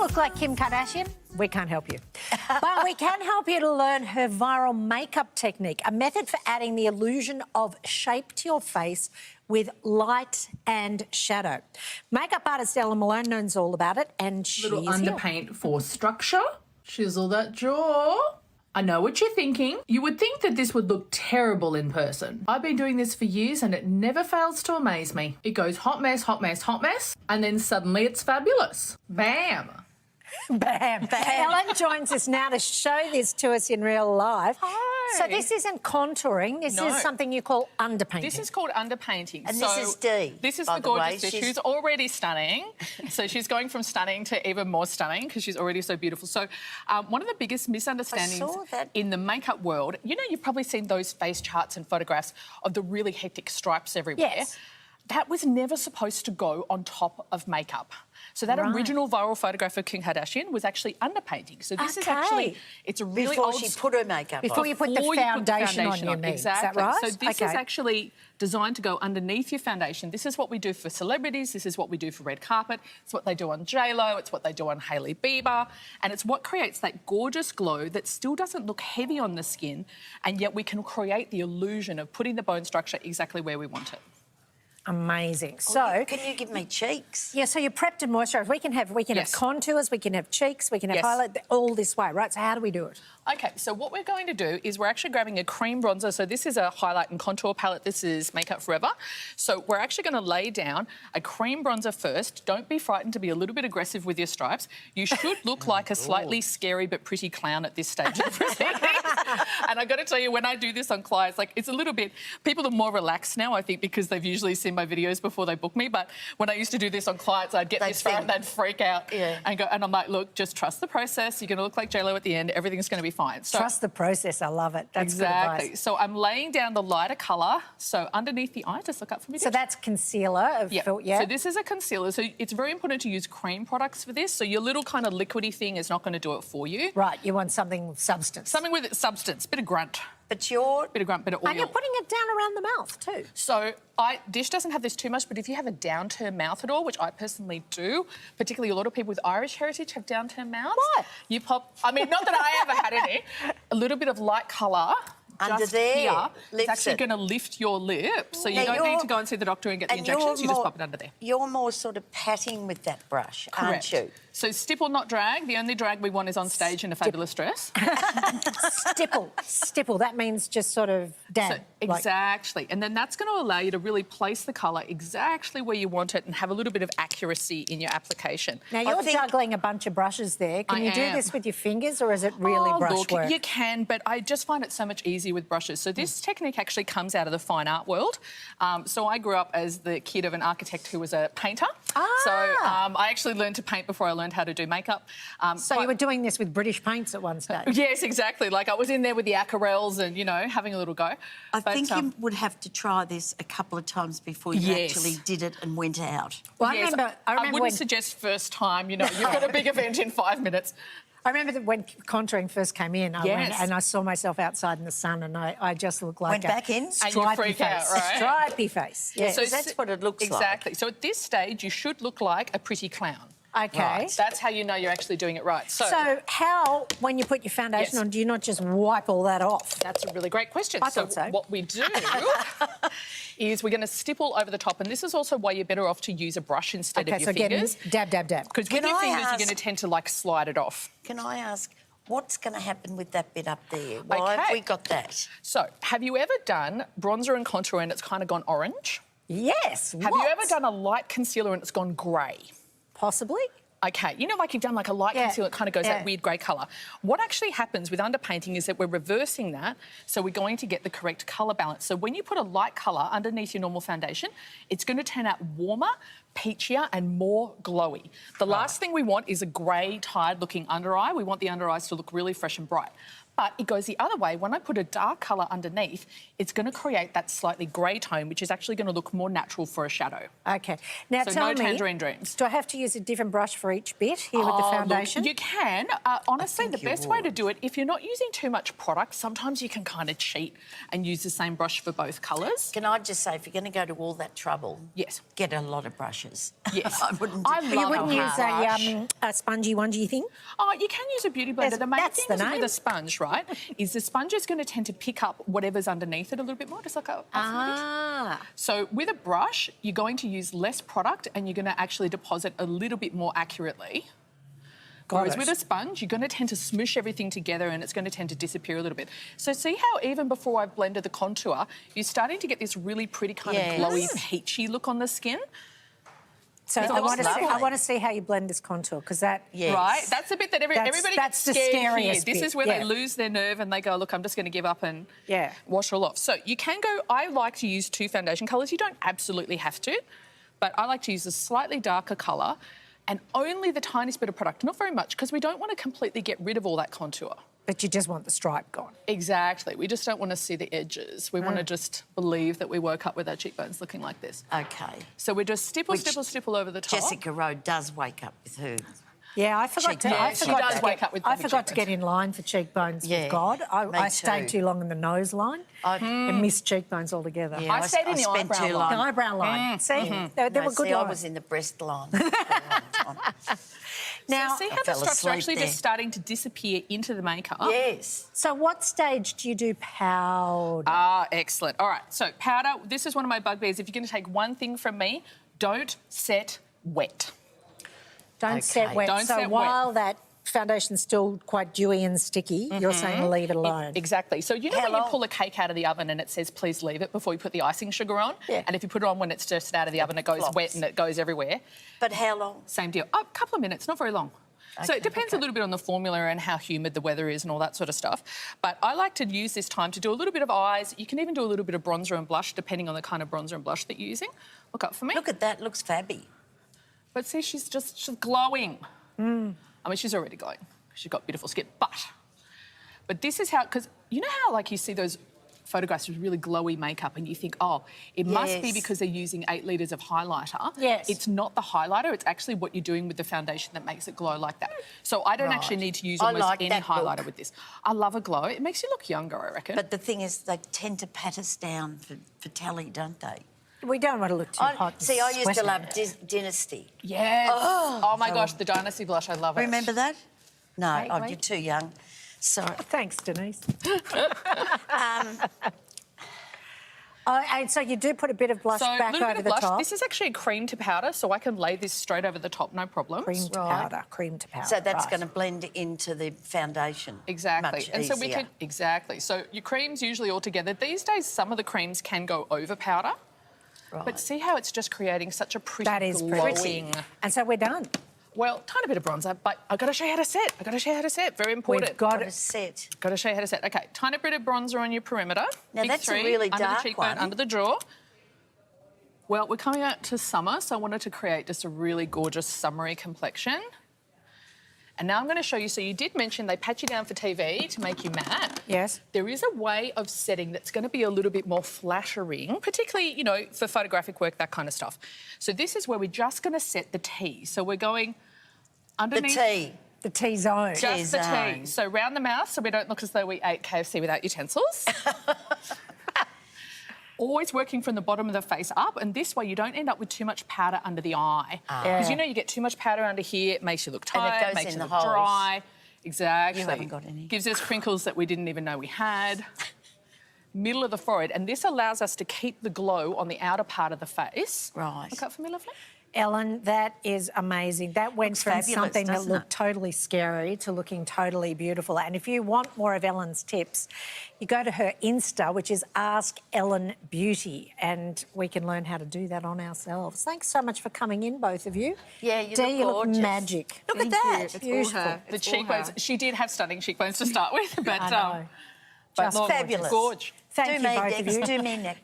Look like Kim Kardashian? We can't help you. But we can help you to learn her viral makeup technique, a method for adding the illusion of shape to your face with light and shadow. Makeup artist Ella Malone knows all about it, and she's Little underpaint for structure. Chisel that jaw. I know what you're thinking. You would think that this would look terrible in person. I've been doing this for years and it never fails to amaze me. It goes hot mess, hot mess, hot mess, and then suddenly it's fabulous. Bam. Bam. Bam. Ellen joins us now to show this to us in real life. Hi. So this isn't contouring. This is something you call underpainting. This is called underpainting. And this is Dee. This is by the gorgeous way. Dee. She's already stunning. So she's going from stunning to even more stunning because she's already so beautiful. So one of the biggest misunderstandings in the makeup world, you know, you've probably seen those face charts and photographs of the really hectic stripes everywhere. Yes. That was never supposed to go on top of makeup. So that original viral photograph of Kim Kardashian was actually underpainting. So this is actually, it's a really Before old... she put her makeup Before on. you put the foundation on, you mean. Exactly. Is that right? So this is actually designed to go underneath your foundation. This is what we do for celebrities. This is what we do for red carpet. It's what they do on J-Lo. It's what they do on Hailey Bieber. And it's what creates that gorgeous glow that still doesn't look heavy on the skin, and yet we can create the illusion of putting the bone structure exactly where we want it. Amazing. So, can you give me cheeks? Yeah, so you're prepped and moisturised. We can have contours, we can have cheeks, we can have highlight, all this way, right? So how do we do it? OK, so what we're going to do is we're actually grabbing a cream bronzer. So this is a highlight and contour palette. This is Makeup Forever. So we're actually going to lay down a cream bronzer first. Don't be frightened to be a little bit aggressive with your stripes. You should look like a slightly scary but pretty clown at this stage of the proceedings. And I've got to tell you, when I do this on clients, like, it's a little bit... People are more relaxed now, I think, because they've usually seen my videos before they book me. But when I used to do this on clients, I'd get this front and they'd freak out and go... And I'm like, look, just trust the process. You're going to look like J-Lo at the end. Everything's going to be fine. So, trust the process. I love it. That's exactly. good advice. So I'm laying down the lighter colour. So underneath the eye, just look up for me. So that's concealer. So this is a concealer. So it's very important to use cream products for this. So your little kind of liquidy thing is not going to do it for you. Right. You want something with substance. Something with substance, bit of grunt. But you're... Bit of grunt, bit of oil. And you're putting it down around the mouth too. So Dish doesn't have this too much, but if you have a downturned mouth at all, which I personally do, particularly a lot of people with Irish heritage have downturned mouths. What? You pop... I mean, not that I ever had any. A little bit of light colour... Under just there, here, it's lifts actually it. going to lift your lip, so you Now don't need to go and see the doctor and get the injections. You just pop it under there. You're more sort of patting with that brush, aren't you? So stipple, not drag. The only drag we want is on stage in a fabulous dress. Stipple. Stipple. That means just sort of dab. So, exactly. And then that's going to allow you to really place the colour exactly where you want it and have a little bit of accuracy in your application. Now, you're juggling a bunch of brushes there. Can you do this with your fingers, or is it really brush work? You can, but I just find it so much easier with brushes. So this technique actually comes out of the fine art world. So I grew up as the kid of an architect who was a painter. So I actually learned to paint before I learned how to do makeup. So you were doing this with British paints at one stage? Yes, exactly. Like, I was in there with the aquarelles and, you know, having a little go. I think you would have to try this a couple of times before you actually did it and went out. Well, yes, I remember wouldn't suggest first time, you know, you've got a big event in 5 minutes. I remember that when contouring first came in, I went and I saw myself outside in the sun, and I just looked like back in? And you freak out, right? Stripy face. Yes. So that's what it looks like. Exactly. So at this stage, you should look like a pretty clown. OK. Right. That's how you know you're actually doing it right. So how, when you put your foundation on, do you not just wipe all that off? That's a really great question. I thought so. What we do is we're going to stipple over the top, and this is also why you're better off to use a brush instead of your fingers. Dab, dab, dab. Because with your fingers, you're going to tend to, like, slide it off. Can I ask, what's going to happen with that bit up there? Why have we got that? So, have you ever done bronzer and contour and it's kind of gone orange? Yes. Have you ever done a light concealer and it's gone grey? Possibly. OK, you know, like you've done like a light concealer, it kind of goes that weird grey colour. What actually happens with underpainting is that we're reversing that, so we're going to get the correct colour balance. So when you put a light colour underneath your normal foundation, it's going to turn out warmer, peachier and more glowy. The last thing we want is a grey, tired-looking under eye. We want the under eyes to look really fresh and bright. But it goes the other way. When I put a dark colour underneath, it's going to create that slightly grey tone, which is actually going to look more natural for a shadow. OK. Now, so tell me, tangerine dreams. Do I have to use a different brush for each bit here with the foundation? Look, you can. Honestly, the best way to do it, if you're not using too much product, sometimes you can kind of cheat and use the same brush for both colours. Can I just say, if you're going to go to all that trouble, get a lot of brushes. brushes. Yes. I wouldn't. I You love wouldn't a use brush. a spongy onegy thing? Oh, you can use a beauty blender. The main That's thing the is name. with a sponge, right, is the sponge is going to tend to pick up whatever's underneath it a little bit more, just like a smidge. Ah. So with a brush, you're going to use less product and you're going to actually deposit a little bit more accurately. Whereas with a sponge, you're going to tend to smoosh everything together and it's going to tend to disappear a little bit. So see how even before I've blended the contour, you're starting to get this really pretty kind of glowy, peachy look on the skin. So It's I want lovely. to see how you blend this contour, because that... Yes. Right? That's the bit that everybody that's gets the scared here. scariest This bit, is where yeah. they lose their nerve and they go, look, I'm just going to give up and Yeah. wash it all off. So you can go... I like to use 2 foundation colours. You don't absolutely have to, but I like to use a slightly darker colour and only the tiniest bit of product, not very much, because we don't want to completely get rid of all that contour. But you just want the stripe gone. Exactly. We just don't want to see the edges. We want to just believe that we woke up with our cheekbones looking like this. Okay. So we just stipple, Which stipple over the top. Jessica Rowe does wake up with her. Yeah, I forgot to. I she forgot does to wake get, up with I big forgot to cheekbones. get in line for cheekbones Yeah, with God. me I stayed too. too long in the nose line and missed cheekbones altogether. Yeah, I stayed in the spent eyebrow too line. The long. eyebrow line. See, they No, were good see, I lines. was in the breast line for a long time. Now, See how the fell stripes are asleep actually there. just starting to disappear into the makeup? Yes. so what stage do you do powder? Ah, excellent. All right, so powder, this is one of my bugbears. If you're going to take one thing from me, don't set wet. Don't set wet. Don't so set wet. while that foundation's still quite dewy and sticky, you're saying leave it alone. Exactly. So you know How when you long? pull a cake out of the oven and it says please leave it before you put the icing sugar on? Yeah. And if you put it on when it's just out of the oven, it goes flops. wet and it goes everywhere. But how long? Same deal. A couple of minutes, not very long. So Okay, it depends a little bit on the formula and how humid the weather is and all that sort of stuff. But I like to use this time to do a little bit of eyes. You can even do a little bit of bronzer and blush, depending on the kind of bronzer and blush that you're using. Look up for me. Look at that. Looks fabby. But see, she's glowing. I mean, she's already glowing. She's got beautiful skin. But this is how, because you know how, like, you see those photographs with really glowy makeup and you think, oh, it must be Yes. because they're using 8 litres of highlighter. Yes. It's not the highlighter. It's actually what you're doing with the foundation that makes it glow like that. So I don't actually need to use almost like any that highlighter look. with this. I love a glow. It makes you look younger, I reckon. But the thing is, they tend to pat us down for telly, don't they? We don't want to look too hot. and See, I used to sweaty. love Dynasty. yes. Oh, my gosh, the Dynasty blush, I love it. Remember that? No, Wait. you're too young. Sorry. Thanks, Denise. And so you do put a bit of blush So a back little bit over of the blush. top. This is actually a cream to powder, so I can lay this straight over the top, no problems. Cream to powder, cream to powder. So that's right. going to blend into the foundation. Exactly. Much And so we easier. can exactly. So your creams usually all together. These days some of the creams can go over powder. Right. But see how it's just creating such a pretty That is glowing. pretty. And so we're done. Well, tiny bit of bronzer, but I got to show you how to set. Very important. We've got Got a it. set. Got to show you how to set. Okay, tiny bit of bronzer on your perimeter. Now, Big that's a 3, really under dark the cheekbone, one. under the jaw. Well, we're coming out to summer, so I wanted to create just a really gorgeous summery complexion. And now I'm going to show you, so you did mention they pat you down for TV to make you matte. Yes. There is a way of setting that's going to be a little bit more flattering, particularly, you know, for photographic work, that kind of stuff. So this is where we're just going to set the T. So we're going The underneath... T. The T-zone. Just the T. T-zone. So round the mouth so we don't look as though we ate KFC without utensils. Always working from the bottom of the face up, and this way you don't end up with too much powder under the eye. Because you know you get too much powder under here, it makes you look And it tired, goes makes in you the look holes. dry. Exactly. You haven't got any. Gives us crinkles that we didn't even know we had. Middle of the forehead, and this allows us to keep the glow on the outer part of the face. Right. Look up for me, lovely. Ellen, that is amazing. That went Looks from fabulous, something that doesn't looked it? totally scary to looking totally beautiful. And if you want more of Ellen's tips, you go to her Insta, which is Ask Ellen Beauty, and we can learn how to do that on ourselves. Thanks so much for coming in, both of you. Yeah, you Dee, look gorgeous. magic. Look at that. Beautiful. The cheekbones. She did have stunning cheekbones to start with, but I know. but Just look, fabulous. gorge. Thank do you, me both of next. you. Do me next.